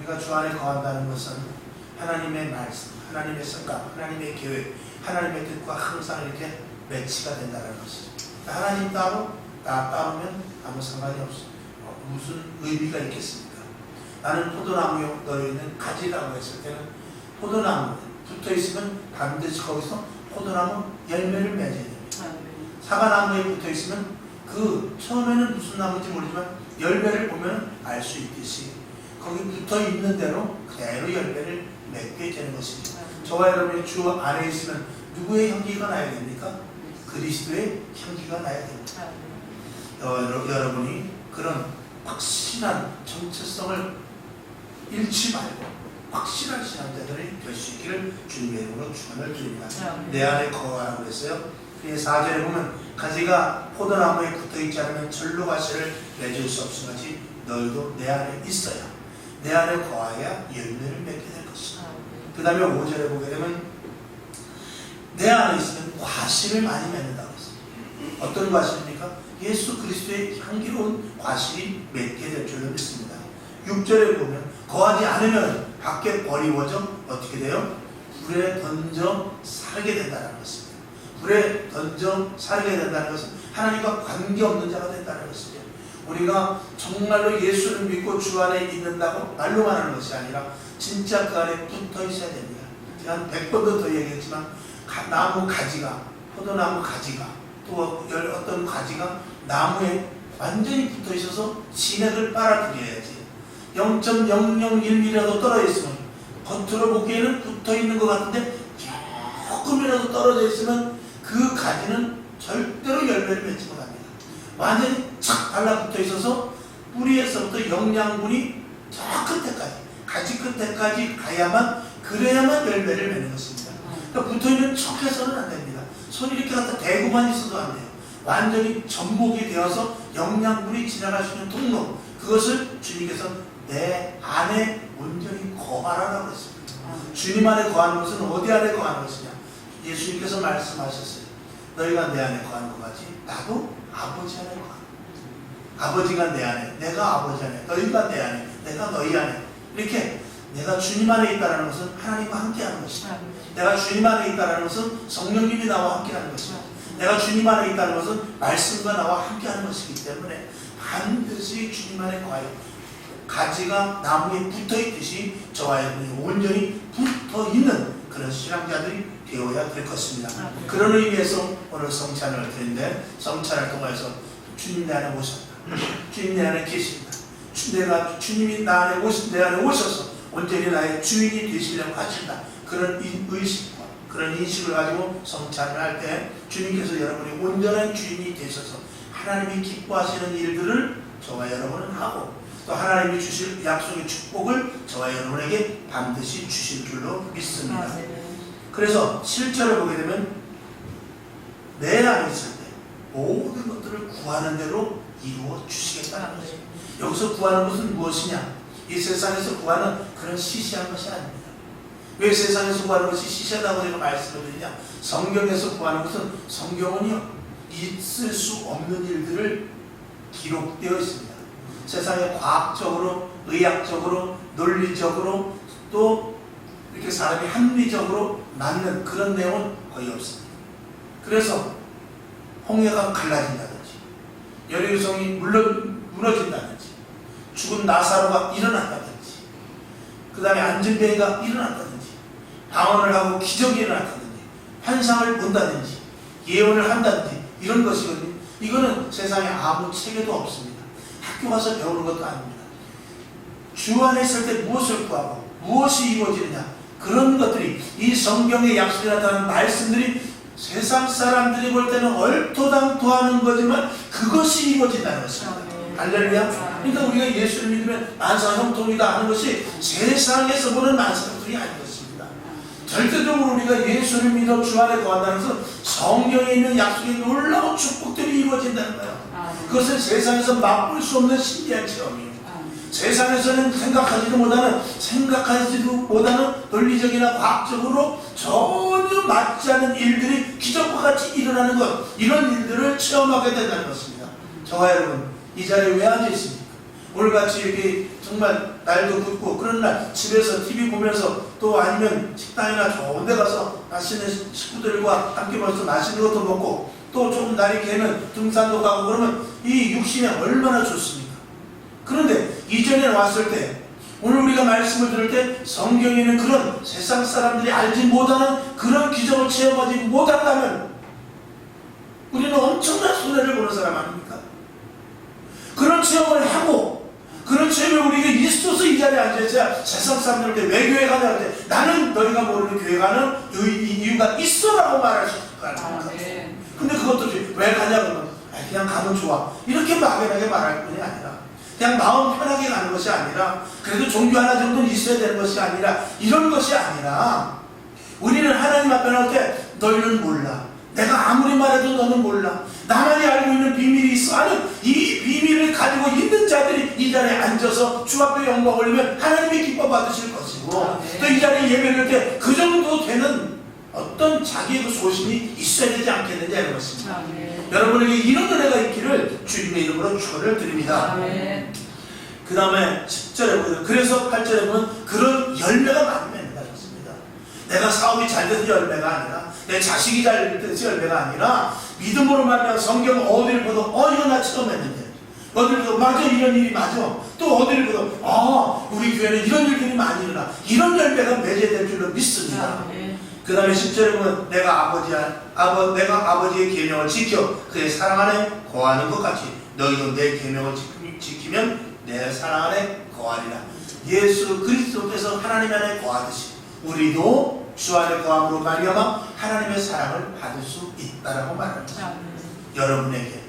우리가 주 안에 거한다는 것은 하나님의 말씀, 하나님의 생각, 하나님의 계획, 하나님의 뜻과 항상 이렇게 매치가 된다는 것이죠. 하나님 따로, 나 따르면 아무 상관이 없어요. 무슨 의미가 있겠습니까? 나는 포도나무요, 너희는 가지라고 했을 때는 포도나무 붙어 있으면 반드시 거기서 포도나무 열매를 맺어야 됩니다. 사과나무에 붙어 있으면 그 처음에는 무슨 나무인지 모르지만 열매를 보면 알 수 있듯이 거기 붙어 있는 대로 그대로 열매를 맺게 되는 것이죠. 저와 여러분이 주 안에 있으면 누구의 향기가 나야 됩니까? 그리스도의 향기가 나야 됩니다. 여러분이 그런 확실한 정체성을 잃지 말고 확실한 신앙자들이 될 수 있기를 주님의 이름으로 축원을 드립니다. 내 안에 거하라고 했어요. 4절에 보면 가지가 포도나무에 붙어있지 않으면 절로 가시를 맺을 수 없은 것이 너희도 내 안에 있어야 내 안에 거하여 열매를 맺게 될 것이다. 그 다음에 5절에 보게 되면 내 안에 있으면 과실을 많이 맺는다고 했습니다. 어떤 과실입니까? 예수 그리스도의 향기로운 과실이 맺게 될 줄로 믿습니다. 6절에 보면 거하지 않으면 밖에 버리워져 어떻게 돼요? 불에 던져 살게 된다는 것입니다. 불에 던져 살게 된다는 것은 하나님과 관계없는 자가 된다는 것이죠. 우리가 정말로 예수를 믿고 주 안에 있는다고 말로만 하는 것이 아니라 진짜 그 안에 붙어 있어야 됩니다. 제가 한 100번도 더 얘기했지만 나무 가지가, 포도나무 가지가 또 어떤 가지가 나무에 완전히 붙어 있어서 진액을 빨아들여야지 0.001mm라도 떨어져 있으면 겉으로 보기에는 붙어 있는 것 같은데 조금이라도 떨어져 있으면 그 가지는 절대로 열매를 맺지 못합니다. 완전히 착 달라붙어 있어서 뿌리에서부터 영양분이 저 끝에까지, 가지 끝에까지 가야만, 그래야만 열매를 맺는 것입니다. 그러니까 붙어있는 척해서는 안 됩니다. 손이 이렇게 갖다 대고만 있어도 안 돼요. 완전히 전복이 되어서 영양분이 지나갈 수 있는 통로, 그것을 주님께서 내 안에 온전히 거하라고 했습니다. 주님 안에 거하는 것은 어디 안에 거하는 것이냐? 예수님께서 말씀하셨어요. 너희가 내 안에 거하는 것 같이 나도 아버지 안에 거한다. 아버지가 내 안에, 내가 아버지 안에, 너희가 내 안에, 내가 너희 안에. 이렇게 내가 주님 안에 있다는 것은 하나님과 함께하는 것이다. 내가 주님 안에 있다는 것은 성령님이 나와 함께하는 것이다. 내가 주님 안에 있다는 것은 말씀과 나와 함께하는 것이기 때문에 반드시 주님 안에 거하여 가지가 나무에 붙어있듯이 저와 여러분이 온전히 붙어있는 그런 신앙자들이 되어야 될 것입니다. 그런 의미에서 오늘 성찬을 드리는데 성찬을 통해서 주님 내 안에 오셨다. 주님 내 안에 계십니다. 주님이 내 안에 오셔서 온전히 나의 주인이 되시려고 하신다. 그런 의식과 그런 인식을 가지고 성찬을 할 때 주님께서 여러분이 온전한 주인이 되셔서 하나님이 기뻐하시는 일들을 저와 여러분은 하고 또 하나님이 주실 약속의 축복을 저와 여러분에게 반드시 주실 줄로 믿습니다. 그래서 실제로 보게 되면 내 안에 있을 때 모든 것들을 구하는 대로 이루어 주시겠다는 것입니다. 여기서 구하는 것은 무엇이냐? 이 세상에서 구하는 그런 시시한 것이 아닙니다. 왜 세상에서 구하는 것이 시시하다고 제가 말씀을 드리냐? 성경에서 구하는 것은 성경은요 있을 수 없는 일들을 기록되어 있습니다. 세상에 과학적으로, 의학적으로, 논리적으로 또 이렇게 사람이 합리적으로 맞는 그런 내용은 거의 없습니다. 그래서 홍해가 갈라진다든지 여리고성이 무너진다든지 죽은 나사로가 일어난다든지 그 다음에 안진뱅이가 일어난다든지 방언을 하고 기적이 일어난다든지 환상을 본다든지 예언을 한다든지 이런 것이거든요. 이거는 세상에 아무 책에도 없습니다. 학교 가서 배우는 것도 아닙니다. 주 안에 있을 때 무엇을 구하고 무엇이 이루어지느냐 그런 것들이 이 성경의 약속에 나타나는 말씀들이 세상 사람들이 볼 때는 얼토당토하는 거지만 그것이 이루어진다는 것입니다. 할렐루야. 그러니까 우리가 예수를 믿으면 만사형통이다 하는 것이 세상에서 보는 만사형통이 아닌 것입니다. 절대적으로 우리가 예수를 믿어 주 안에 거한다는 것은 성경에 있는 약속의 놀라운 축복들이 이루어진다는 거예요. 그것은 세상에서 맛볼 수 없는 신기한 체험이에요. 세상에서는 생각하지도 못하는 논리적이나 과학적으로 전혀 맞지 않는 일들이 기적과 같이 일어나는 것, 이런 일들을 체험하게 된다는 것입니다. 저와 여러분 이 자리에 왜 앉아 있습니까? 오늘같이 이렇게 정말 날도 붓고 그런 날 집에서 TV 보면서 또 아니면 식당이나 좋은 데 가서 맛있는 식구들과 함께 모여서 맛있는 것도 먹고 또 좀 날이 개는 등산도 가고 그러면 이 육신이 얼마나 좋습니까? 그런데 이전에 왔을 때 오늘 우리가 말씀을 들을 때 성경에는 그런 세상 사람들이 알지 못하는 그런 기적을 체험하지 못한다면 우리는 엄청난 손해를 보는 사람 아닙니까? 그런 체험을 하고 그런 체험이 우리에게 있어서 이 자리에 앉아있어야 세상 사람들한테 왜 교회 가냐 할 때 나는 너희가 모르는 교회 가는 이유가 있어라고 말할 수 있을 거 아닙니까? 근데 그것도 왜 가냐 그러면 그냥 가면 좋아 이렇게 막연하게 말할 뿐이 아니라 그냥 마음 편하게 가는 것이 아니라 그래도 종교 하나 정도는 있어야 되는 것이 아니라 이런 것이 아니라 우리는 하나님 앞에 나올 때 너희는 몰라 내가 아무리 말해도 너는 몰라 나만이 알고 있는 비밀이 있어 아니 이 비밀을 가지고 있는 자들이 이 자리에 앉아서 주 앞에 영광을 올리면 하나님이 기뻐 받으실 것이고 또 이 자리에 예배를 때 그 정도 되는 어떤 자기의 그 소신이 있어야 되지 않겠느냐 이런 것입니다. 여러분에게 이런 은혜가 있기를 주님의 이름으로 축원을 드립니다. 그 다음에 10절에 보면 그래서 8절에 보면 그런 열매가 많이 맺는다 했습니다. 내가 사업이 잘 돼서 열매가 아니라 내 자식이 잘 돼서 열매가 아니라 믿음으로 말하면 성경 어디를 보도 이거 나 처음 했는데 어디를 보도 맞아 이런 일이 맞아 또 어디를 보도 우리 교회는 이런 일들이 많이 일어나 이런 열매가 맺어야 줄로 믿습니다. 그 다음에 10절에 보면 내가 아버지의 계명을 지켜 그의 사랑 안에 거하는 것 같이 너희도 내 계명을 지키면 내 사랑 안에 거하리라. 예수 그리스도께서 하나님 안에 거하듯이 우리도 주 안에 거함으로 말미암아 하나님의 사랑을 받을 수 있다라고 말합니다. 여러분에게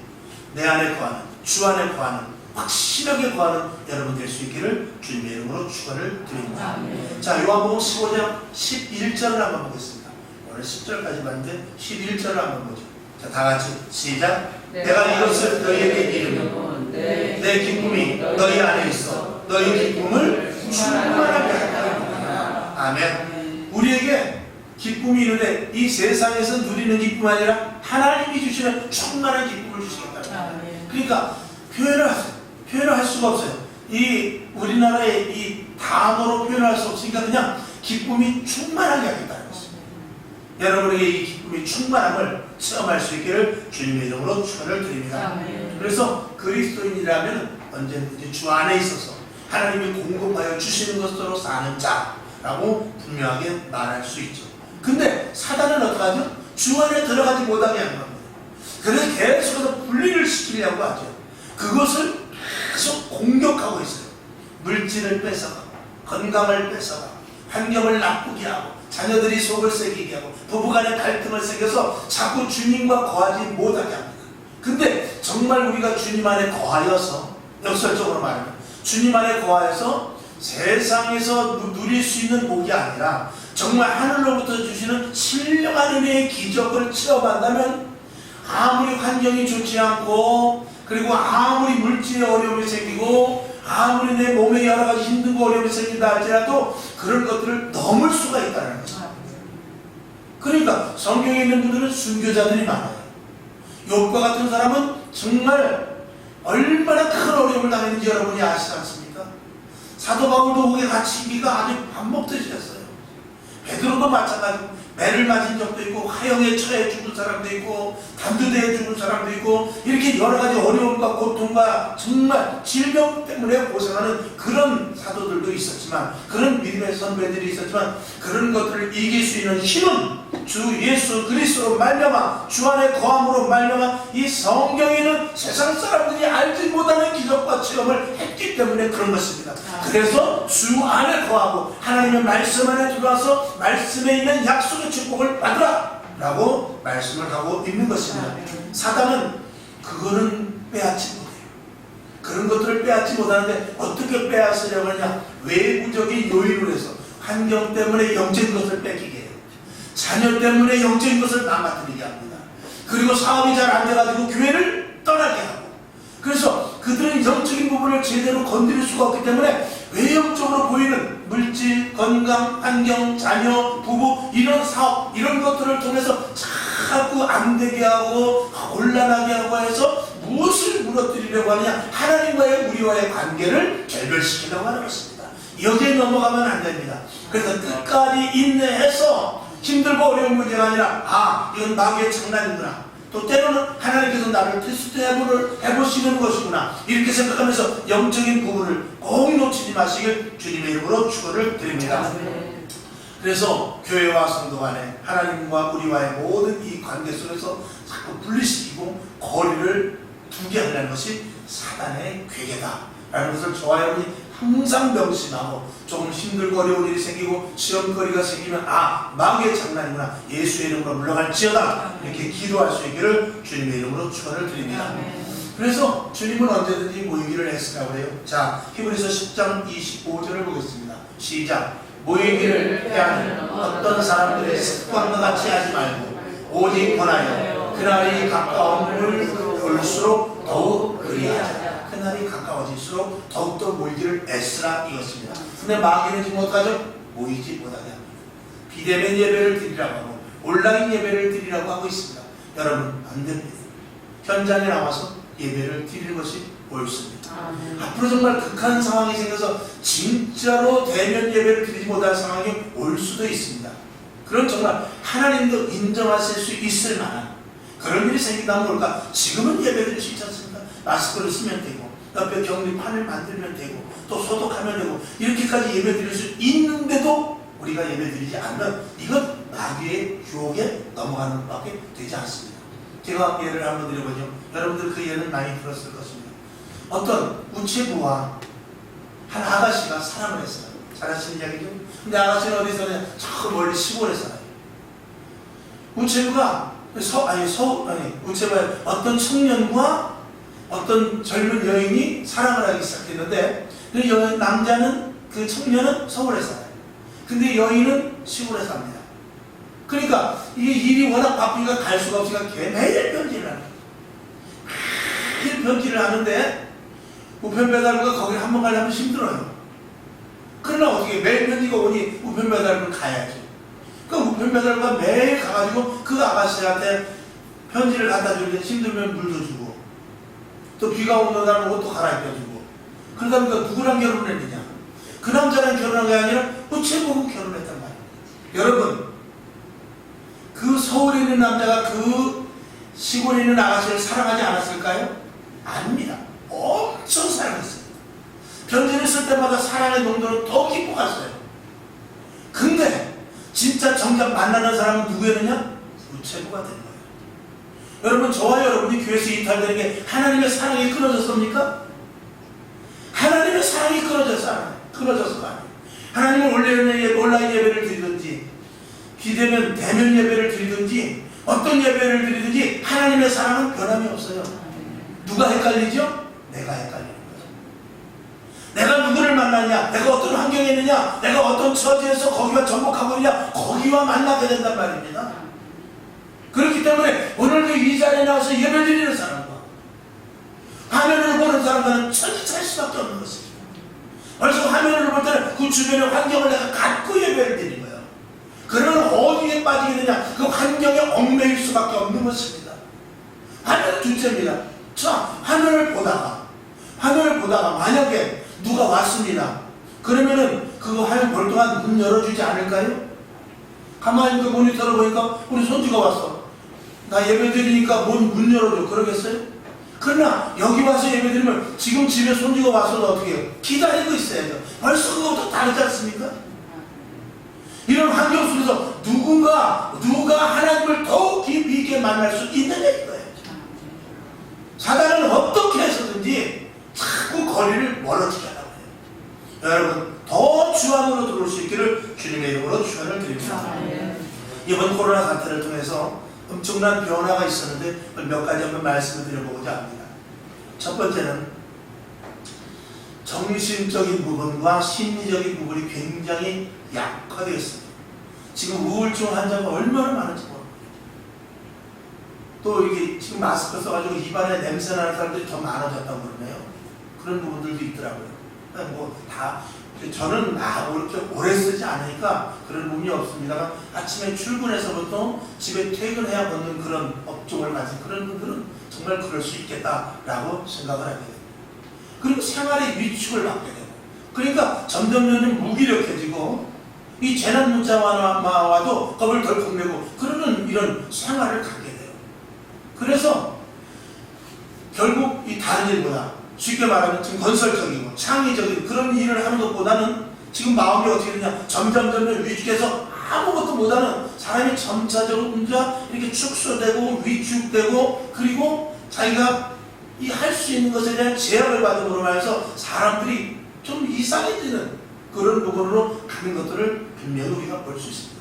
내 안에 거하는 주 안에 거하는 확실하게 구하는 여러분 될 수 있기를 주님의 이름으로 축원을 드립니다. 자, 요한복음 15장 11절을 한번 보겠습니다. 오늘 10절까지 봤는데 11절을 한번 보죠. 자, 다 같이 시작. 내가 이것을 너희에게 이르면 내 기쁨이 너희 안에 있어 너희 기쁨을 충만하게 하리라. 아멘. 우리에게 기쁨이 있는데 이 세상에서 누리는 기쁨이 아니라 하나님이 주시는 충만한 기쁨을 주시겠다. 그러니까 표현을 할 수가 없어요. 이 우리나라의 이 단어로 표현할 수 없으니까 그냥 기쁨이 충만하게 하겠다는 것입니다. 여러분에게 이 기쁨이 충만함을 체험할 수 있기를 주님의 이름으로 축원을 드립니다. 그래서 그리스도인이라면 언제든지 주 안에 있어서 하나님이 공급하여 주시는 것으로 사는 자라고 분명하게 말할 수 있죠. 근데 사단은 어떡하죠? 주 안에 들어가지 못하게 하는 겁니다. 그래서 계속해서 분리를 시키려고 하죠. 그것을 계속 공격하고 있어요. 물질을 뺏어가고 건강을 뺏어가고 환경을 나쁘게 하고 자녀들이 속을 새기게 하고 부부간의 갈등을 새겨서 자꾸 주님과 거하지 못하게 합니다. 근데 정말 우리가 주님 안에 거하여서 역설적으로 말하면 주님 안에 거하여서 세상에서 누릴 수 있는 복이 아니라 정말 하늘로부터 주시는 신령한 은혜의 기적을 체험한다면 아무리 환경이 좋지 않고 그리고 아무리 물질의 어려움이 생기고 아무리 내 몸에 여러 가지 힘든 거 어려움이 생긴다 할지라도 그런 것들을 넘을 수가 있다는 거죠. 그러니까 성경에 있는 분들은 순교자들이 많아요. 욥과 같은 사람은 정말 얼마나 큰 어려움을 당했는지 여러분이 아시지 않습니까? 사도 바울도 옥에 갇히기가 아주 밥 먹듯이 했어요. 베드로도 마찬가지고 매를 맞은 적도 있고 화형에 처해 죽은 사람도 있고 단두대에 죽은 사람도 있고 이렇게 여러 가지 어려움과 고통과 정말 질병 때문에 고생하는 그런 사도들도 있었지만 그런 믿음의 선배들이 있었지만 그런 것들을 이길 수 있는 힘은 주 예수 그리스도로 말미암아 주 안에 거함으로 말미암아 이 성경에는 세상 사람들이 알지 못하는 기적과 체험을 했기 때문에 그런 것입니다. 그래서 주 안에 거하고 하나님의 말씀 안에 들어와서 말씀에 있는 약속의 축복을 받으라 라고 말씀을 하고 있는 것입니다. 사단은 그거는 빼앗지 못해요. 그런 것들을 빼앗지 못하는데 어떻게 빼앗으려고 하냐? 외부적인 요인으로 해서 환경 때문에 영적인 것을 뺏기게 해요. 자녀 때문에 영적인 것을 망가뜨리게 합니다. 그리고 사업이 잘 안 돼가지고 교회를 떠나게 하고 그래서 그들은 영적인 부분을 제대로 건드릴 수가 없기 때문에 외형적으로 보이는 물질, 건강, 환경, 자녀, 부부 이런 사업 이런 것들을 통해서 자꾸 안 되게 하고 곤란하게 하고 해서 무엇을 무너뜨리려고 하느냐? 하나님과의 우리와의 관계를 결별시키려고 하는 것입니다. 여기에 넘어가면 안 됩니다. 그래서 끝까지 인내해서 힘들고 어려운 문제가 아니라 이건 마귀의 장난이구나. 또 때로는 하나님께서 나를 테스트 해보시는 것이구나. 이렇게 생각하면서 영적인 부분을 꼭 놓치지 마시길 주님의 이름으로 축원을 드립니다. 그래서 교회와 성도 간에 하나님과 우리와의 모든 이 관계 속에서 자꾸 분리시키고 거리를 두게 하려는 것이 사단의 괴계다 라는 것을 저와 여러분이 항상 명심하고 조금 힘들고 어려운 일이 생기고 시험거리가 생기면 마귀의 장난이구나, 예수의 이름으로 물러갈지어다, 이렇게 기도할 수 있기를 주님의 이름으로 축원을 드립니다. 그래서 주님은 언제든지 모이기를 했으라고 해요. 자, 히브리서 10장 25절을 보겠습니다. 시작. 모이기를 해하는 어떤 사람들의 습관과 같이 하지 말고 오직 권하여 그날이 가까울수록 더욱 그리하자. 그날이 가까워질수록 더욱더 모이기를 애쓰라 이것입니다. 근데 마귀는 지금 어떡하죠? 모이지 못하게 합니다. 비대면 예배를 드리라고 하고 온라인 예배를 드리라고 하고 있습니다. 여러분 안 됩니다. 현장에 나와서 예배를 드리는 것이 옳습니다. 앞으로 정말 극한 상황이 생겨서 진짜로 대면 예배를 드리지 못할 상황이 올 수도 있습니다. 그런 정말 하나님도 인정하실 수 있을 만한 그런 일이 생긴다면 뭘까? 지금은 예배 드릴 수 있지 않습니까? 마스크를 쓰면 되고 옆에 격리판을 만들면 되고 또 소독하면 되고 이렇게까지 예배 드릴 수 있는데도 우리가 예배 드리지 않으면 이건 마귀의 유혹에 넘어가는 것밖에 되지 않습니다. 제가 예를 한번 드려보죠. 여러분들 그 예는 많이 들었을 것입니다. 어떤 우체부와 한 아가씨가 사랑을 했어요. 잘 아시는 이야기죠? 근데 아가씨는 어디 사냐? 저 멀리 시골에 살아요. 우체부가 우체부에 어떤 청년과 어떤 젊은 여인이 사랑을 하기 시작했는데 그 남자는, 그 청년은 서울에 살아요. 근데 여인은 시골에 삽니다. 그러니까 이게 일이 워낙 바쁘니까 갈 수가 없으니까 매일 편지를 하는 거예요. 매일 편지를 하는데 우편 배달부가 거기를 한번 가려면 힘들어요. 그러나 어떻게 매일 편지가 오니 우편 배달부를 가야죠. 그러니까 우편 배달부가 매일 가가지고 그 아가씨한테 편지를 갖다 주는데 힘들면 물도 주고 또 비가 오는 날은 옷도 갈아입혀주고 그러다 보니까 누구랑 결혼했느냐? 그 남자랑 결혼한 게 아니라 우체부하고 결혼했단 말이에요. 여러분, 그 서울에 있는 남자가 그 시골에 있는 아가씨를 사랑하지 않았을까요? 아닙니다. 엄청 사랑했습니다. 편지를 쓸 때마다 사랑의 농도는 더 깊어 갔어요. 근데 진짜 정작 만나는 사람은 누구였느냐? 우체부가 된 거예요. 여러분, 저와 여러분이 교회에서 이탈되는 게 하나님의 사랑이 끊어졌습니까? 하나님의 사랑이 끊어져서가 아니에요. 하나님은 온라인 예배를 드리든지 비대면 대면 예배를 드리든지 어떤 예배를 드리든지 하나님의 사랑은 변함이 없어요. 누가 헷갈리죠? 내가 헷갈리는 거죠. 내가 누구를 만나냐, 내가 어떤 환경에 있느냐, 내가 어떤 처지에서 거기와 접목하고 있느냐, 거기와 만나게 된단 말입니다. 그렇기 때문에 오늘도 이 자리에 나와서 예배 드리는 사람과 화면을 보는 사람과는 천지 차일 수밖에 없는 것입니다. 벌써 화면을 볼 때는 그 주변의 환경을 내가 갖고 예배를 드리는 거예요. 그러면 어디에 빠지게 되냐? 그 환경에 얽매일 수밖에 없는 것입니다. 화면은 둘째입니다. 자, 화면을 보다가 만약에 누가 왔습니다. 그러면은 그거 화면 볼 동안 문 열어주지 않을까요? 가만히 그 모니터를 보니까 우리 손주가 왔어. 나 예배 드리니까 문 열어줘. 그러겠어요? 그러나 여기 와서 예배 드리면 지금 집에 손주가 와서도 어떻게 해요? 기다리고 있어야죠. 벌써 그것도 다르지 않습니까? 이런 환경 속에서 누가 하나님을 더욱 깊이 있게 만날 수 있느냐 이거예요. 사단은 어떻게 해서든지 자꾸 거리를 멀어지게 하려고 해요. 여러분, 더 주 안으로 들어올 수 있기를 주님의 이름으로 축원을 드립니다. 이번 코로나 사태를 통해서 엄청난 변화가 있었는데 몇 가지 한번 말씀을 드려보고자 합니다. 첫 번째는 정신적인 부분과 심리적인 부분이 굉장히 약화되었습니다. 지금 우울증 환자가 얼마나 많은지 모릅니다. 또 이게 지금 마스크 써가지고 입안에 냄새 나는 사람들이 더 많아졌다고 그러네요. 그런 부분들도 있더라고요. 뭐 다 저는 뭐 이렇게 오래 쓰지 않으니까 그런 부분이 없습니다만 아침에 출근해서부터 집에 퇴근해야 벗는 그런 업종을 가진 그런 분들은 정말 그럴 수 있겠다라고 생각을 하게 됩니다. 그리고 생활의 위축을 받게 되고 그러니까 점점 무기력해지고 이 재난 문자만 와도 겁을 덜컥 내고 그러는 이런 생활을 갖게 돼요. 그래서 결국 이 다른 일보다 쉽게 말하면 좀 건설적이고 창의적인 그런 일을 하는 것보다는 지금 마음이 어떻게 되냐 점점 위축해서 아무것도 못하는 사람이 점차적으로 이렇게 축소되고 위축되고 그리고 자기가 이 할 수 있는 것에 대한 제약을 받음으로 말해서 사람들이 좀 이상해지는 그런 부분으로 가는 것들을 분명히 우리가 볼 수 있습니다.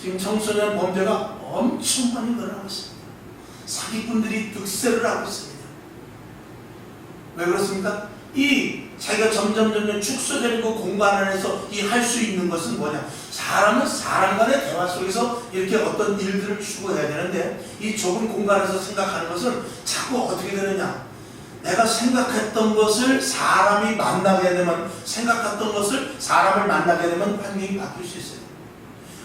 지금 청소년 범죄가 엄청 많이 늘어나고 있습니다. 사기꾼들이 득세를 하고 있습니다. 왜 그렇습니까? 이 자기가 점점 축소되는 그 공간 안에서 이 할 수 있는 것은 뭐냐? 사람은 사람 간의 대화 속에서 이렇게 어떤 일들을 추구해야 되는데 이 좁은 공간에서 생각하는 것은 자꾸 어떻게 되느냐? 내가 생각했던 것을 사람이 만나게 되면 생각했던 것을 사람을 만나게 되면 환경이 바뀔 수 있어요.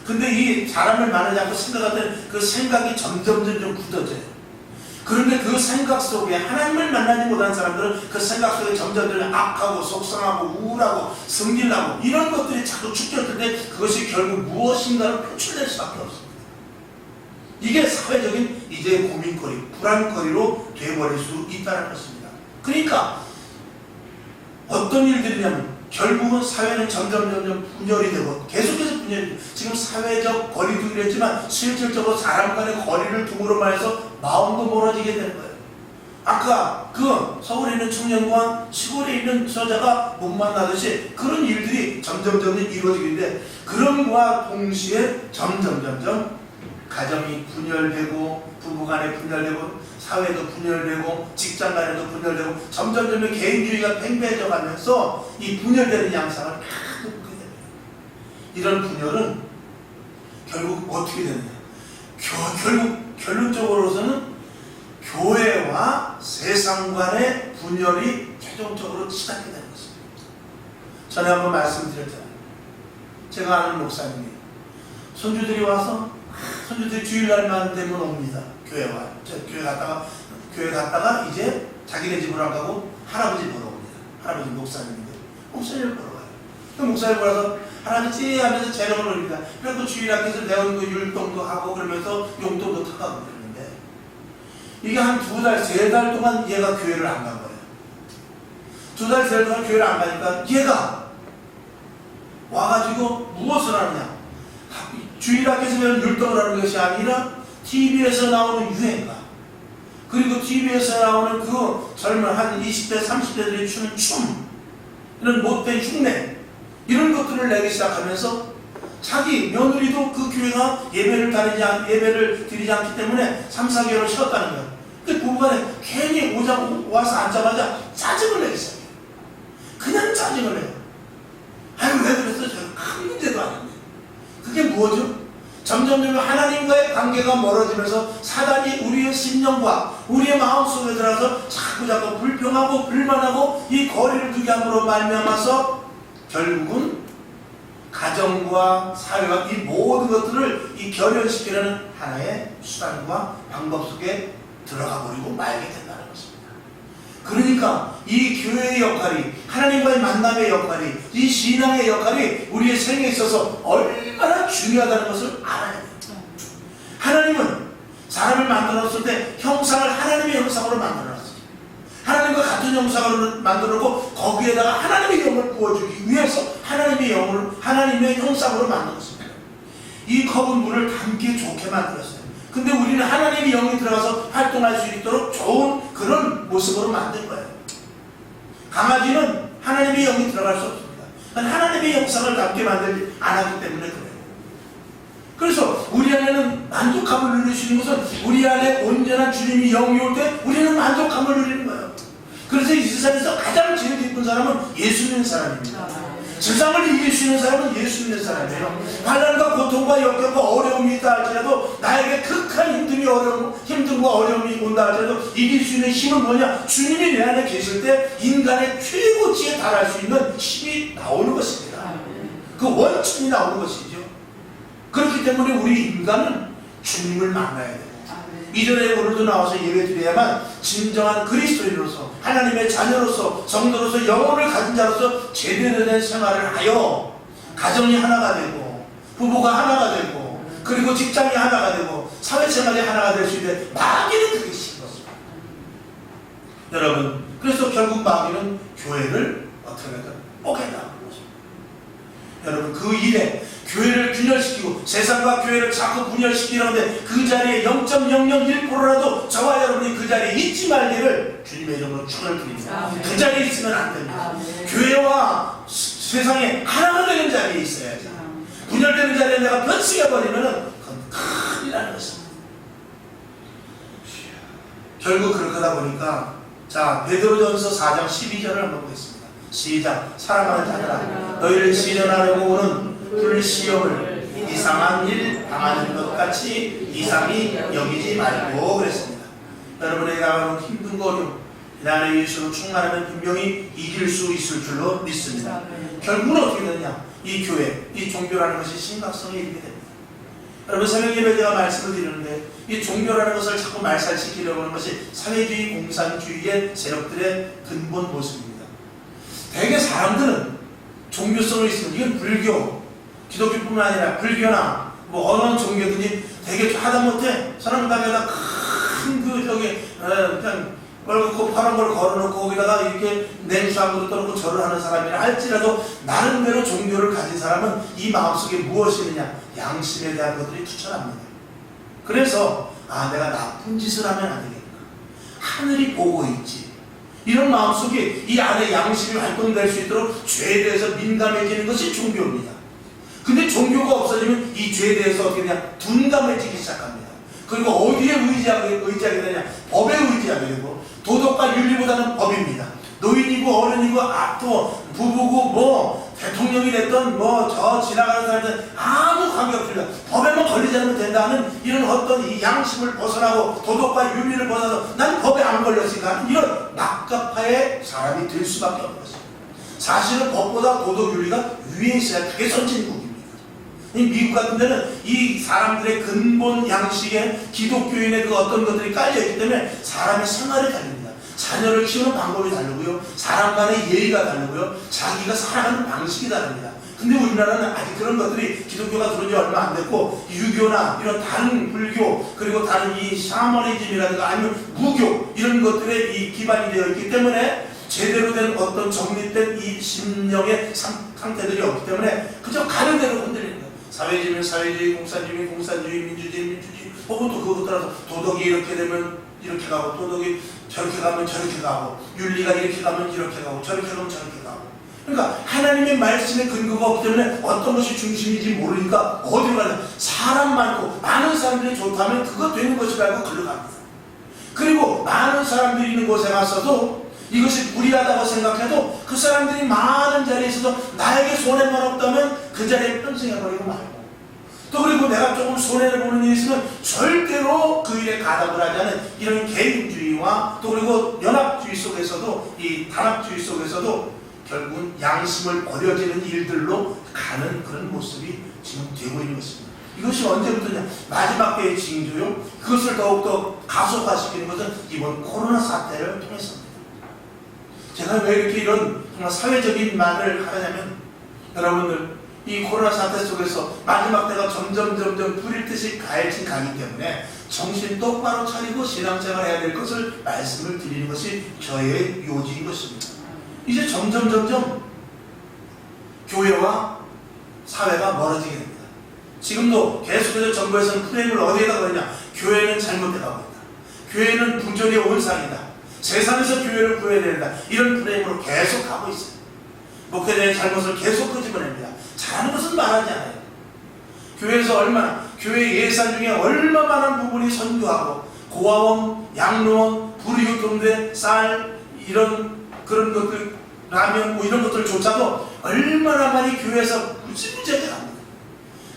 근데 이 사람을 만나지 않고 생각하던 그 생각이 점점 굳어져요. 그런데 그 생각 속에 하나님을 만나지 못한 사람들은 그 생각 속에 점점 악하고 속상하고 우울하고 성질나고 이런 것들이 자꾸 축적될 때 그것이 결국 무엇인가로 표출될 수밖에 없습니다. 이게 사회적인 이제 고민거리, 불안거리로 되어버릴 수 있다는 것입니다. 그러니까 어떤 일들이냐면 결국은 사회는 점점 분열이 되고 계속해서 분열이 되고 지금 사회적 거리두기를 했지만 실질적으로 사람 간의 거리를 둠으로 말해서 마음도 멀어지게 되는 거예요. 아까 그 서울에 있는 청년과 시골에 있는 저자가 못 만나듯이 그런 일들이 점점 이루어지는데 그런과 동시에 점점 가정이 분열되고 부부간에 분열되고 사회도 분열되고 직장 간에도 분열되고 점점 개인주의가 팽배해져 가면서 이 분열되는 양상을 계속 보게 됩니다. 이런 분열은 결국 어떻게 되느냐? 결국 결론적으로서는 교회와 세상 간의 분열이 최종적으로 시작이 되는 것입니다. 전에 한번 말씀드렸잖아요. 제가 아는 목사님이 손주들이 와서 손주들이 주일날만 되면 옵니다. 교회 갔다가 이제 자기네 집으로 안 가고 할아버지 보러 옵니다. 할아버지 목사님인데 목사님을 보러 가요. 그 목사님 보러서 할아버지 하면서 재롱을 올립니다. 그래서 주일 앞에서 내온 그 율동도 하고 그러면서 용돈도 타가고 그러는데 이게 한 2달, 3달 동안 얘가 교회를 안 간 거예요. 2달, 3달 동안 교회를 안 가니까 얘가 와가지고 무엇을 하느냐? 주일 앞에서 배운 율동을 하는 것이 아니라 TV에서 나오는 유행가 그리고 TV에서 나오는 그 젊은 한 20대 30대들이 추는 춤 이런 못된 흉내 이런 것들을 내기 시작하면서 자기 며느리도 그 교회가 예배를 드리지 않기 때문에 3, 4개월을 쉬었다는 거예요. 근데 부부간에 괜히 와서 앉자마자 짜증을 내기 시작해요. 그냥 짜증을 내요. 아유 왜 그랬어? 큰 문제도 아닌데 그게 뭐죠? 점점 하나님과의 관계가 멀어지면서 사단이 우리의 심령과 우리의 마음속에 들어가서 자꾸 불평하고 불만하고 이 거리를 두게 함으로 말미암아서 결국은 가정과 사회와 이 모든 것들을 이 결연시키려는 하나의 수단과 방법 속에 들어가 버리고 말게 된다는 것입니다. 그러니까 이 교회의 역할이 하나님과의 만남의 역할이 이 신앙의 역할이 우리의 생애에 있어서 얼마나 중요하다는 것을 알아야 돼요. 하나님은 사람을 만들었을 때 형상을 하나님의 형상으로 만들어놨어요. 하나님과 같은 형상으로 만들었고 거기에다가 하나님의 영을 부어주기 위해서 하나님의 형상으로 만들었습니다. 이 컵은 물을 담기 좋게 만들었어요. 근데 우리는 하나님의 영이 들어가서 활동할 수 있도록 좋은 그런 모습으로 만든 거예요. 강아지는 하나님의 영이 들어갈 수 없습니다. 하나님의 형상을 담게 만들지 않았기 때문에 그래요. 그래서 우리 안에는 만족감을 누리시는 것은 우리 안에 온전한 주님이 영이 올 때 우리는 만족감을 누리는 거예요. 그래서 이 세상에서 가장 제일 기쁜 사람은 예수 믿는 사람입니다. 세상을 이길 수 있는 사람은 예수 믿는 사람이에요. 환난과 고통과 역경과 어려움이 있다 할지라도, 나에게 극한 힘듦과 어려움이 온다 할지라도 이길 수 있는 힘은 뭐냐? 주님이 내 안에 계실 때 인간의 최고치에 달할 수 있는 힘이 나오는 것입니다. 그 원천이 나오는 것이죠. 그렇기 때문에 우리 인간은 주님을 만나야 돼요. 이전에 오늘도 나와서 예배드려야만 진정한 그리스도인으로서, 하나님의 자녀로서, 성도로서, 영혼을 가진 자로서 제대로 된 생활을 하여 가정이 하나가 되고, 부부가 하나가 되고, 그리고 직장이 하나가 되고, 사회생활이 하나가 될 수 있는데, 마귀는 그게 싫었습니다. 여러분, 그래서 결국 마귀는 교회를 어떻게 하든 뽀개다. 여러분, 그 일에 교회를 균열시키고 세상과 교회를 자꾸 분열시키려는데, 그 자리에 0.001%라도 저와 여러분이 그 자리에 있지 말기를 주님의 이름으로 축원을 드립니다. 그 자리에 있으면 안 됩니다. 교회와 세상에 하나가 되는 자리에 있어야지. 분열되는 자리에 내가 변칙해버리면 그건 큰일이라는 것입니다. 결국 그렇게 하다 보니까, 자, 베드로전서 4장 12절을 한번 보겠습니다. 시작. 사랑하는 자들아, 너희를 시련하려고 오는 불시험을 이상한 일 당하는 것 같이 이상히 여기지 말고 그랬습니다. 여러분에게 다가오는 힘든 어려움, 나의 예수로 충만하면 분명히 이길 수 있을 줄로 믿습니다. 결국은 어떻게 되느냐? 이 교회, 이 종교라는 것이 심각성이 있게 됩니다. 여러분, 새벽 예배 제가 말씀을 드리는데, 이 종교라는 것을 자꾸 말살시키려고 하는 것이 사회주의, 공산주의의 세력들의 근본 모습입니다. 대개 사람들은 종교성을 있으면, 이건 불교, 기독교뿐만 아니라 불교나 뭐 어느 종교든지 되게 하다못해 사람 가게다 큰 그냥 빨갛고 파란 걸 걸어놓고 거기다가 이렇게 냉수하고도 떠놓고 절을 하는 사람이라 할지라도, 나름대로 종교를 가진 사람은 이 마음속에 무엇이 있느냐? 양심에 대한 것들이 투철합니다. 그래서 내가 나쁜 짓을 하면 안 되겠구나, 하늘이 보고 있지, 이런 마음속에 이 안에 양심이 활동될 수 있도록 죄에 대해서 민감해지는 것이 종교입니다. 근데 종교가 없어지면 이 죄에 대해서 어떻게 되냐? 둔감해지기 시작합니다. 그리고 어디에 의지하게 되냐? 법에 의지하게 되고, 도덕과 윤리보다는 법입니다. 노인이고 어른이고 또 부부고 뭐 대통령이 됐던 뭐 저 지나가는 사람들 아무 관계없습니다. 법에만 걸리지 않으면 된다는 이런 어떤 이 양심을 벗어나고 도덕과 윤리를 벗어나서 난 법에 안 걸렸으니까 하는 이런 낙가파의 사람이 될 수밖에 없는 것입니다. 사실은 법보다 도덕 윤리가 위에 있어야 그게 선진국입니다. 이 미국 같은 데는 이 사람들의 근본 양식에 기독교인의 그 어떤 것들이 깔려있기 때문에 사람의 생활이 다릅니다. 자녀를 키우는 방법이 다르고요, 사람 간의 예의가 다르고요, 자기가 살아가는 방식이 다릅니다. 근데 우리나라는 아직 그런 것들이, 기독교가 들어온 지 얼마 안 됐고 유교나 이런 다른 불교, 그리고 다른 이 샤머니즘이라든가 아니면 무교, 이런 것들에 이 기반이 되어 있기 때문에 제대로 된 어떤 정립된 이 심령의 상태들이 없기 때문에 그저 가는 대로 흔들리는 거예요. 사회주의면 사회주의, 공산주의면 공산주의, 민주주의면 민주주의, 혹은 또 그것 따라서 도덕이 이렇게 되면 이렇게 가고, 도덕이 저렇게 가면 저렇게 가고, 윤리가 이렇게 가면 이렇게 가고, 저렇게 가면 저렇게 가고. 그러니까 하나님의 말씀에 근거가 없기 때문에 어떤 것이 중심인지 모르니까 어디로 가냐? 사람 많고 많은 사람들이 좋다면 그거 되는 것이라고 걸러갑니다. 그리고 많은 사람들이 있는 곳에 가서도 이것이 불리하다고 생각해도 그 사람들이 많은 자리에 있어서 나에게 손해만 없다면 그 자리에 편승해버리고 말고, 또 그리고 내가 조금 손해를 보는 일이 있으면 절대로 그 일에 가담을 하지 않은 이런 개인주의와, 또 그리고 연합주의 속에서도, 이 단합주의 속에서도 결국은 양심을 버려지는 일들로 가는 그런 모습이 지금 되고 있는 것입니다. 이것이 언제부터냐? 마지막 때의 징조요. 그것을 더욱더 가속화시키는 것은 이번 코로나 사태를 통해서입니다. 제가 왜 이렇게 이런 정말 사회적인 말을 하냐면, 여러분들 이 코로나 사태 속에서 마지막 때가 점점 불일 듯이 가기 때문에 정신 똑바로 차리고 신앙생활 해야 될 것을 말씀을 드리는 것이 저의 요지인 것입니다. 이제 점점 교회와 사회가 멀어지게 됩니다. 지금도 계속해서 정부에서는 프레임을 어디에다 걸냐? 교회는 잘못돼 가고 있다. 교회는 부조리의 온상이다. 세상에서 교회를 구해야 된다. 이런 프레임으로 계속 가고 있어요. 목회자의 잘못을 계속 끄집어냅니다. 잘하는 것은 말하지 않아요. 교회에서 교회 예산 중에 얼마만한 부분이 선교하고, 고아원, 양로원, 불교경대, 쌀, 이런 그런 것들 라면 뭐 이런 것들조차도 얼마나 많이 교회에서 무지무지하게 합니다.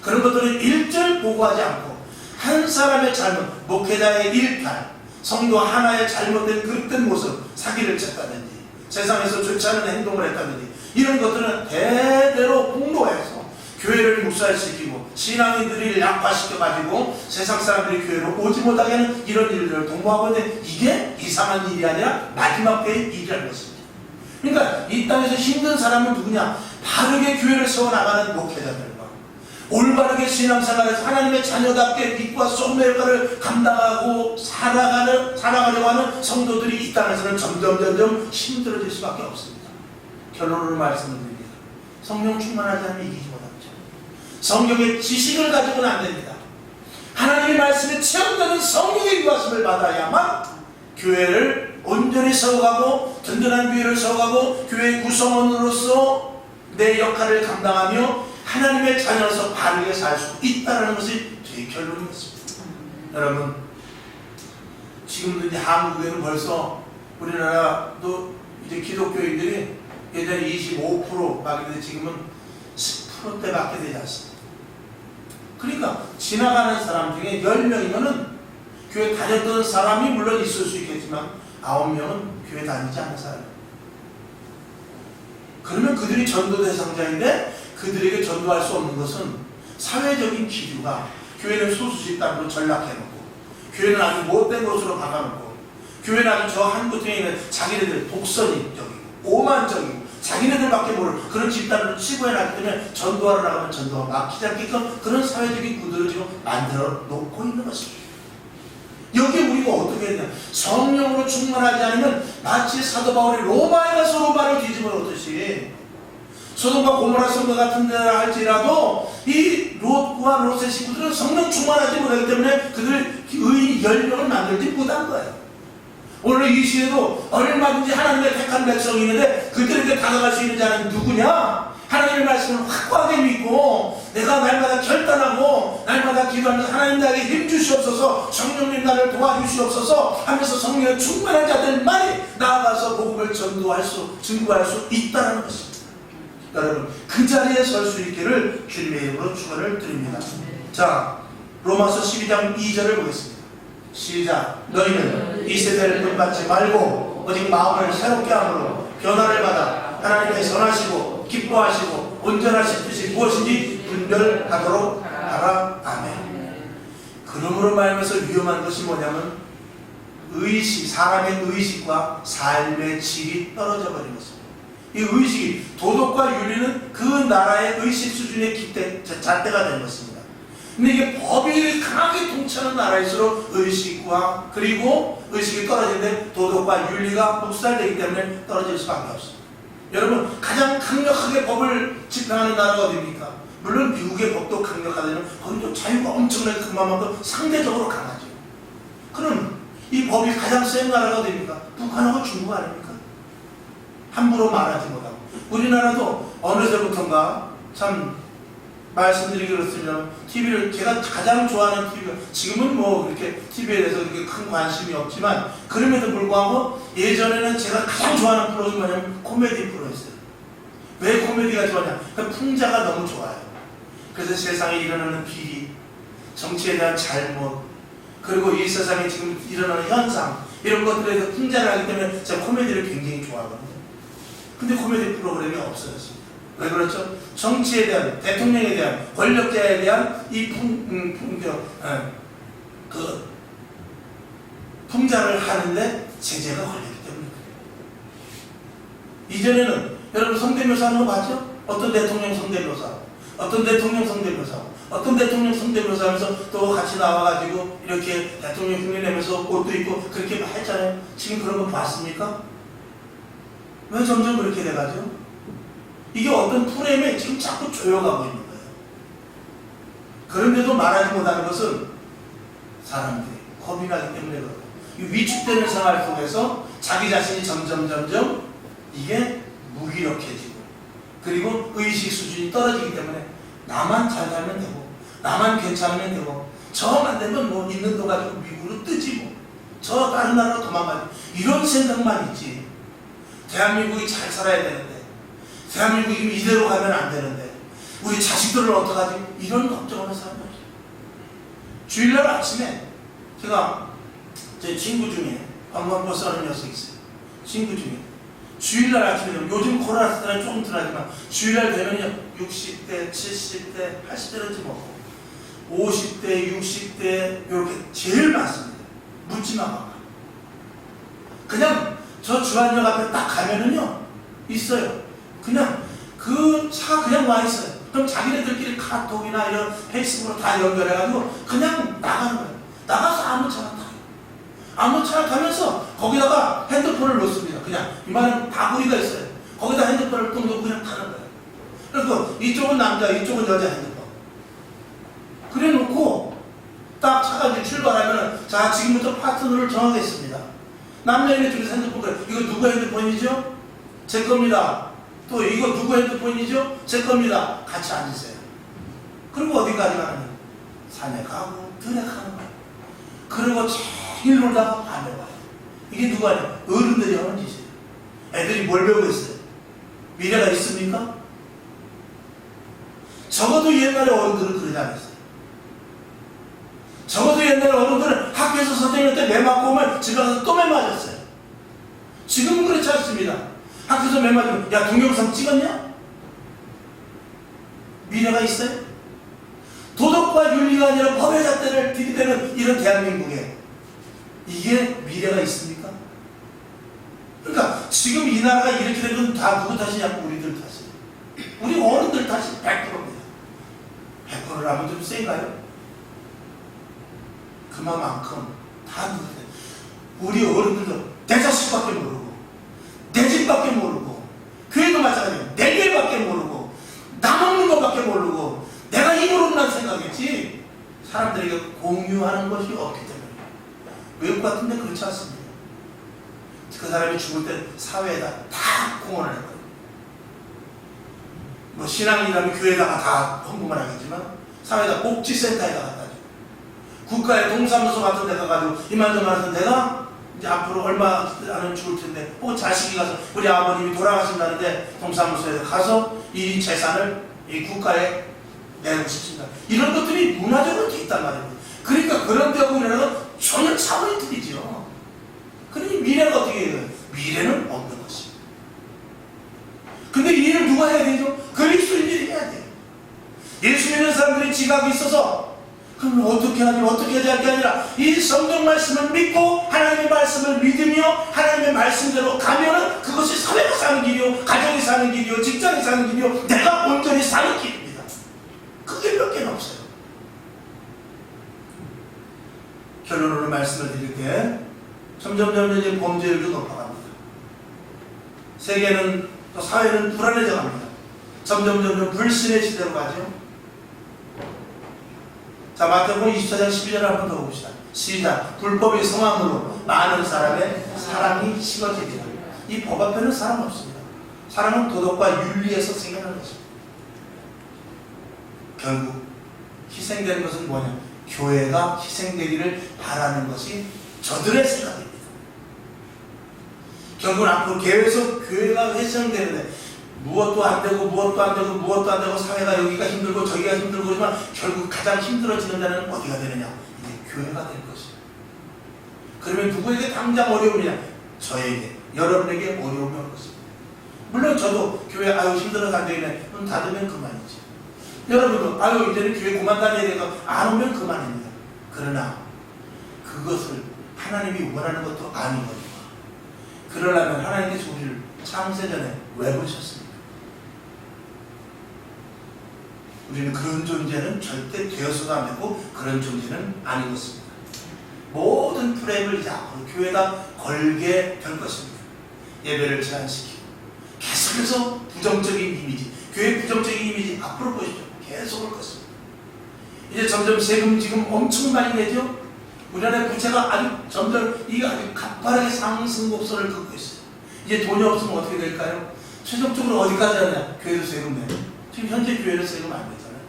그런 것들을 일절 보고하지 않고 한 사람의 잘못, 목회자의 일탈, 성도 하나의 잘못된 그릇된 모습, 사기를 쳤다든지 세상에서 좋지 않은 행동을 했다든지 이런 것들은 대대로 폭로해서 교회를 묵살시키고 신앙인들을 약화시켜가지고 세상 사람들이 교회로 오지 못하게 하는 이런 일들을 도모하고 있는데 이게 이상한 일이 아니라 마지막 때의 일이라는 것입니다. 그러니까 이 땅에서 힘든 사람은 누구냐? 바르게 교회를 세워나가는 목회자들과 올바르게 신앙생활에서 하나님의 자녀답게 빛과 솜의 역할을 감당하고 살아가려고 하는 성도들이 이 땅에서는 점점 힘들어질 수밖에 없습니다. 결론으로 말씀을 드립니다. 성령 충만하지 않으면 이기지 못합니다. 성경의 지식을 가지고는 안 됩니다. 하나님의 말씀에 체험되는 성령의 유하심을 받아야만 교회를 온전히 세워가고 든든한 교회를 세워가고 교회의 구성원으로서 내 역할을 감당하며 하나님의 자녀로서 바르게 살 수 있다는 것이 제 결론이었습니다. 여러분, 지금도 이제 한국에는 벌써 우리나라도 이제 기독교인들이 예전에 25%막 이런데 지금은 10%대밖에 되지 않습니다. 그러니까 지나가는 사람 중에 10명이면은 교회 다녔던 사람이 물론 있을 수 있겠지만 9명은 교회 다니지 않는 사람. 그러면 그들이 전도 대상자인데 그들에게 전도할 수 없는 것은 사회적인 기류가 교회는 소수 집단으로 전락해놓고 교회는 아주 못된 곳으로 박아놓고 교회는 아주 저 한 곳에 있는 자기네들 독선적이고 오만적이고 자기네들밖에 모르는 그런 집단으로 치부해놨기 때문에 전도하러 나가면 전도가 막히지 않게끔 그런 사회적인 구도를 지금 만들어 놓고 있는 것입니다. 여기에 우리가 어떻게 해야 되냐? 성령으로 충만하지 않으면 마치 사도 바울이 로마에 가서 로마를 뒤집어 놓듯이 소돔과 고모라 성도 같은 데라 할지라도 이 롯과 롯의 식구들은 성령 충만하지 못하기 때문에 그들 의 열명을 만들지 못한 거예요. 오늘 이 시대도 얼마든지 하나님의 택한 백성이 있는데 그들에게 다가갈 수 있는 자는 누구냐? 하나님의 말씀을 확고하게 믿고 내가 날마다 결단하고 날마다 기도하면서 하나님 나에게 힘 주시옵소서, 성령님 나를 도와주시옵소서 하면서 성령에 충만한 자들만이 나아가서 복음을 전도할 수, 증거할 수 있다는 것입니다. 여러분, 그 자리에 설 수 있기를 주님의 이름으로 축원을 드립니다. 자, 로마서 12장 2절을 보겠습니다. 시작. 너희는 이 세대를 본받지 말고 오직 마음을 새롭게 함으로 변화를 받아 하나님께 선하시고 기뻐하시고 온전하신 뜻이 무엇인지 분별하도록 하라. 아멘. 그러므로 말하면서 위험한 것이 뭐냐면 의식, 사람의 의식과 삶의 질이 떨어져 버린 것입니다. 이 의식이, 도덕과 윤리는 그 나라의 의식 수준의 잣대가 된 것입니다. 근데 이게 법이 강하게 통치하는 나라일수록 의식과 그리고 의식이 떨어지는데 도덕과 윤리가 묵살되기 때문에 떨어질 수밖에 없습니다. 여러분, 가장 강력하게 법을 집행하는 나라가 어디입니까? 물론 미국의 법도 강력하다면 거기도 자유가 엄청나게 큰 만큼 상대적으로 강하죠. 그럼 이 법이 가장 센 나라가 어디입니까? 북한하고 중국 아닙니까? 함부로 말하지 못하고. 우리나라도 어느 때부턴가 참 말씀드리기 그렇습니다. TV를 제가 가장 좋아하는 TV가 지금은 뭐 그렇게 TV에 대해서 그렇게 큰 관심이 없지만 그럼에도 불구하고 예전에는 제가 가장 좋아하는 프로그램이 뭐냐면 코미디 프로였어요. 왜 코미디가 좋아하냐? 그러니까 풍자가 너무 좋아요. 그래서 세상에 일어나는 비리, 정치에 대한 잘못, 그리고 이 세상에 지금 일어나는 현상 이런 것들에 대해서 풍자를 하기 때문에 제가 코미디를 굉장히 좋아하거든요. 근데 코미디 프로그램이 없어졌습니다. 왜 그렇죠? 정치에 대한, 대통령에 대한, 권력자에 대한 이 풍자를 하는데 제재가 걸리기 때문에 그래요. 이전에는 여러분 성대묘사 하는 거 봤죠? 어떤 대통령 성대묘사, 어떤 대통령 성대묘사, 어떤 대통령 성대묘사 하면서 또 같이 나와가지고 이렇게 대통령 흉내 내면서 옷도 입고 그렇게 했잖아요. 지금 그런 거 봤습니까? 왜 점점 그렇게 돼가죠? 이게 어떤 프레임에 지금 자꾸 조여가고 있는 거예요. 그런데도 말하지 못하는 것은 사람들이 겁이 나기 때문에 그렇고 위축되는 생활 속에서 자기 자신이 점점 이게 무기력해지고 그리고 의식 수준이 떨어지기 때문에 나만 잘 살면 되고 나만 괜찮으면 되고 저만 되면 뭐 있는 돈 가지고 미국으로 뜨지 뭐 저 다른 나라로 도망가지 이런 생각만 있지 대한민국이 잘 살아야 되는데, 대한민국이 이대로 가면 안 되는데, 우리 자식들을 어떡하지? 이런 걱정하는 사람이 없어요. 주일날 아침에 제가 제 친구 중에 관광버스 하는 녀석이 있어요. 친구 중에 주일날 아침에, 요즘 코로나 때는 조금 덜하지만 주일날 되면요 60대, 70대, 80대는지 뭐 50대, 60대 이렇게 제일 많습니다. 묻지마 봐. 그냥 저 주한역 앞에 딱 가면은요 있어요. 그냥 그 차 그냥 와 있어요. 그럼 자기네들끼리 카톡이나 이런 페이스북으로 다 연결해가지고 그냥 나가는 거예요. 나가서 아무 차나 타요. 아무 차나 타면서 거기다가 핸드폰을 놓습니다. 그냥 이만한 바구니가 있어요. 거기다 핸드폰을 또 놓고 그냥 타는 거예요. 그래서 이쪽은 남자, 이쪽은 여자 핸드폰. 그래 놓고 딱 차가 이제 출발하면 자 지금부터 파트너를 정하겠습니다. 남녀인의 중에서 핸드폰 그래. 이거 누구 핸드폰이죠? 제 겁니다. 또 이거 누구 핸드폰이죠? 제 겁니다. 같이 앉으세요. 그리고 어디까지 가느냐? 산에 가고 들에 가는 거예요. 그리고 제일 놀다가 밤에 와요. 이게 누가 하냐? 어른들이 하는 짓이에요. 애들이 뭘 배우고 있어요? 미래가 있습니까? 적어도 옛날에 어른들은 그러지 않았어요. 적어도 옛날에 어른들은 학교에서 선생님한테 매 맞고 오면 집에 가서 또 매 맞았어요. 지금은 그렇지 않습니다. 학교에서 매 맞으면 야 동영상 찍었냐? 미래가 있어요? 도덕과 윤리가 아니라 법의 잣대를 들이대는 이런 대한민국에 이게 미래가 있습니까? 그러니까 지금 이 나라가 이렇게 된 건 다 누구 탓이냐고 우리들 탓이에요. 우리 어른들 탓이 100%입니다. 100%를 하면 좀 센가요? 그만큼 다 누구 탓이에요. 우리 어른들도 내 자식밖에 모르고 내 집밖에 모르고 교회도 마찬가지예요. 내 길밖에 모르고 나 먹는 것밖에 모르고 내가 힘으로만 생각했지 사람들에게 공유하는 것이 없기 때문에 외국 같은데 그렇지 않습니다. 그 사람이 죽을 때 사회에다 다 공헌을 했거든요. 뭐 신앙이라면 교회에다가 다 헌금을 하겠지만 사회에다 복지센터에다 갖다 줘. 국가의 동사무소 같은 데 가가지고 이만저만 해서 내가 이제 앞으로 얼마 안은 죽을 텐데 혹은 자식이 가서 우리 아버님이 돌아가신다는데 동사무소에 가서 이 재산을 이 국가에 내고 싶습니다. 이런 것들이 문화적으로 돼 있단 말이에요. 그러니까 그런 데 보면 전혀 차원이 틀리죠. 그러니 미래가 어떻게 해요? 미래는 없는 것입니다. 근데 이 일을 누가 해야 되죠? 그리스도인들이 해야 돼요. 예수 믿는 사람들이 지각이 있어서 그럼 어떻게 하지 할 게 아니라 이 성경 말씀을 믿고 하나님의 말씀을 믿으며 하나님의 말씀대로 가면은 그것이 사회가 사는 길이요, 가정이 사는 길이요, 직장이 사는 길이요, 내가 온전히 사는 길입니다. 그게 몇 개는 없어요. 결론으로 말씀을 드릴 때 점점 범죄율도 높아갑니다. 세계는 또 사회는 불안해져 갑니다. 점점 불신의 시대로 가죠. 자, 마태복음 24장 12절을 한번 더 봅시다. 시작. 불법의 성함으로 많은 사람의 사랑이 식어지리라. 이 법 앞에는 사람 없습니다. 사람은 도덕과 윤리에서 생겨난 것입니다. 결국 희생되는 것은 뭐냐? 교회가 희생되기를 바라는 것이 저들의 생각입니다. 결국 앞으로 교회가 회생되는데 무엇도 안 되고 사회가 여기가 힘들고 저기가 힘들고 그러지만 결국 가장 힘들어지는 데는 어디가 되느냐? 이제 교회가 될 것이에요. 그러면 누구에게 당장 어려움이냐? 저에게, 여러분에게 어려움이 올 것입니다. 물론 저도 교회 힘들어서 안 되겠네. 문 닫으면 그만이지. 여러분도 이제는 교회 그만 다녀야 돼서 안 오면 그만입니다. 그러나 그것을 하나님이 원하는 것도 아니거든요. 그러려면 하나님께서 우리를 창세전에 왜 부르셨습니까? 우리는 그런 존재는 절대 되어서도 안 되고 그런 존재는 아니겠습니다. 모든 프레임을 이제 앞으로 교회가 걸게 될 것입니다. 예배를 제한시키고 계속해서 부정적인 이미지, 교회 부정적인 이미지 앞으로 보시죠. 계속 올 것입니다. 이제 점점 세금 지금 엄청 많이 내죠. 우리나라의 부채가 아주 가파르게 상승 곡선을 긋고 있어요. 이제 돈이 없으면 어떻게 될까요? 최종적으로 어디까지 하냐? 교회도 세금 내요. 지금 현재 교회는 세금 안 내잖아요.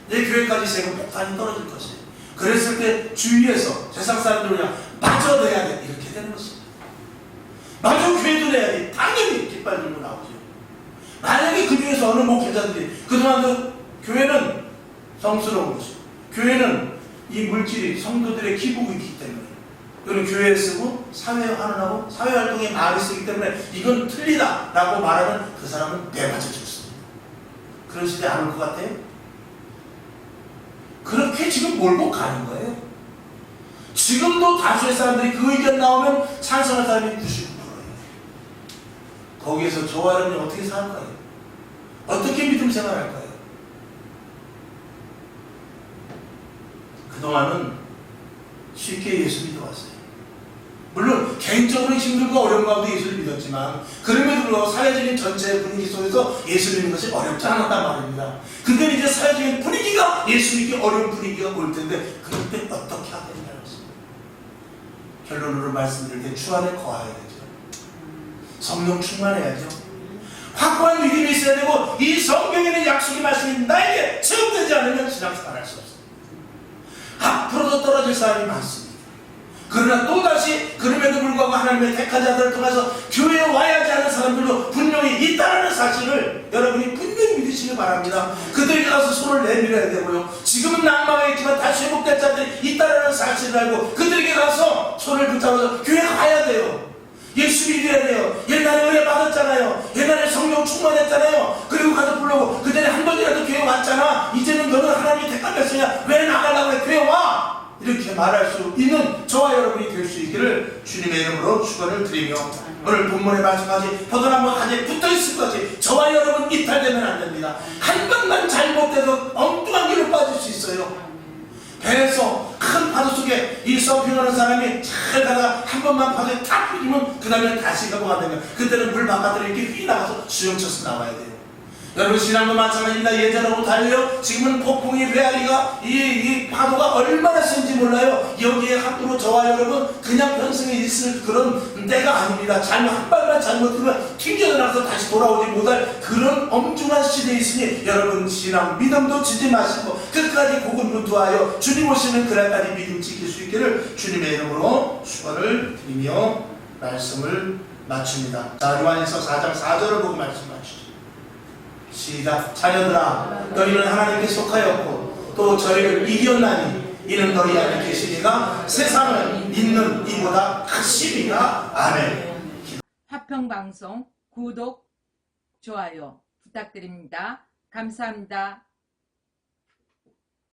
내 교회까지 세금 폭탄이 떨어질 것이에요. 그랬을 때 주위에서 세상 사람들이 그냥 빠져내야 돼. 이렇게 되는 것입니다. 맞아, 교회도 내야지. 당연히 깃발 들고 나오죠. 만약에 그 중에서 어느 목회자들이 그동안도 교회는 성스러운 것이고, 교회는 이 물질이 성도들의 기복이기 때문에, 그리고 교회에 쓰고 사회환원하고 사회활동에 많이 쓰기 때문에 이건 틀리다 라고 말하면 그 사람은 내맞아 죽습니다. 그러시지 않을 것 같아요? 그렇게 지금 몰고 가는 거예요. 지금도 다수의 사람들이 그 의견 나오면 찬성할 사람이 99%예요. 거기에서 저와 여러분이 어떻게 살까요? 어떻게 믿음 생활할까요? 그동안은 쉽게 예수 믿어왔어요. 물론 개인적으로 힘들고 어려운 가운데 예수를 믿었지만, 그럼에도 불구하고 사회적인 전체 분위기 속에서 예수 믿는 것이 어렵지 않았단 말입니다. 근데 이제 사회적인 분위기가 예수 믿기 어려운 분위기가 올 텐데, 그럴 때 어떻게 하야 되냐는 것입니다. 결론으로 말씀드릴 때 주 안에 거해야 되죠. 성령 충만해야죠. 확고한 믿음이 있어야 되고, 이 성경에는 약속의 말씀이 나에게 체험되지 않으면 신앙생활할 수 없습니다. 앞으로도 떨어질 사람이 많습니다. 그러나 또다시 그럼에도 불구하고 하나님의 택한 자들을 통해서 교회에 와야 하지 않은 사람들도 분명히 있다는 사실을 여러분이 분명히 믿으시기 바랍니다. 그들에게 가서 손을 내밀어야 되고요. 지금은 낭망했지만 다시 회복될 자들이 있다는 사실을 알고 그들에게 가서 손을 붙잡아서 교회에 가야 돼요. 예수 믿어야 돼요. 옛날에 은혜 받았잖아요. 옛날에 성령 충만했잖아요. 그리고 가서 부르고, 그전에 한 번이라도 교회 왔잖아. 이제는 너는 하나님이 택한 백성이야. 왜 나가려고 해? 교회 와! 이렇게 말할 수 있는 저와 여러분이 될 수 있기를 주님의 이름으로 축원을 드리며, 오늘 본문의 말씀까지 포도나무 가지에 붙어있을 것이 저와 여러분 이탈되면 안 됩니다. 한 번만 잘못돼도 엉뚱한 길로 빠질 수 있어요. 배에서 큰 파도 속에 이 서핑하는 사람이 잘 가다가 한 번만 파도에 탁 휘리면 그 다음에 다시 가고 안 되면 그때는 물 바깥으로 이렇게 휘 나가서 수영쳐서 나와야 돼요. 여러분 신앙도 마찬가지입니다. 예전하고 달려 지금은 폭풍이 회아리가 이 파도가 얼마나 센지 몰라요. 여기에 함부로 저와 여러분 그냥 평생에 있을 그런 때가 아닙니다. 한 발만 잘못하면 튕겨나가서 다시 돌아오지 못할 그런 엄중한 시대에 있으니 여러분 신앙 믿음도 지지 마시고 끝까지 고군분투하여 주님 오시는 그날까지 믿음 지킬 수 있기를 주님의 이름으로 축원을 드리며 말씀을 마칩니다. 자, 요한일서 4장 4절을 보고 말씀 마치죠. 시작. 자녀들아, 너희는 하나님께 속하였고 또 저희를 이겼나니 이는 너희 안에 계시니가 세상을 믿는 이보다 크심이라. 아멘. 화평방송 구독, 좋아요 부탁드립니다. 감사합니다.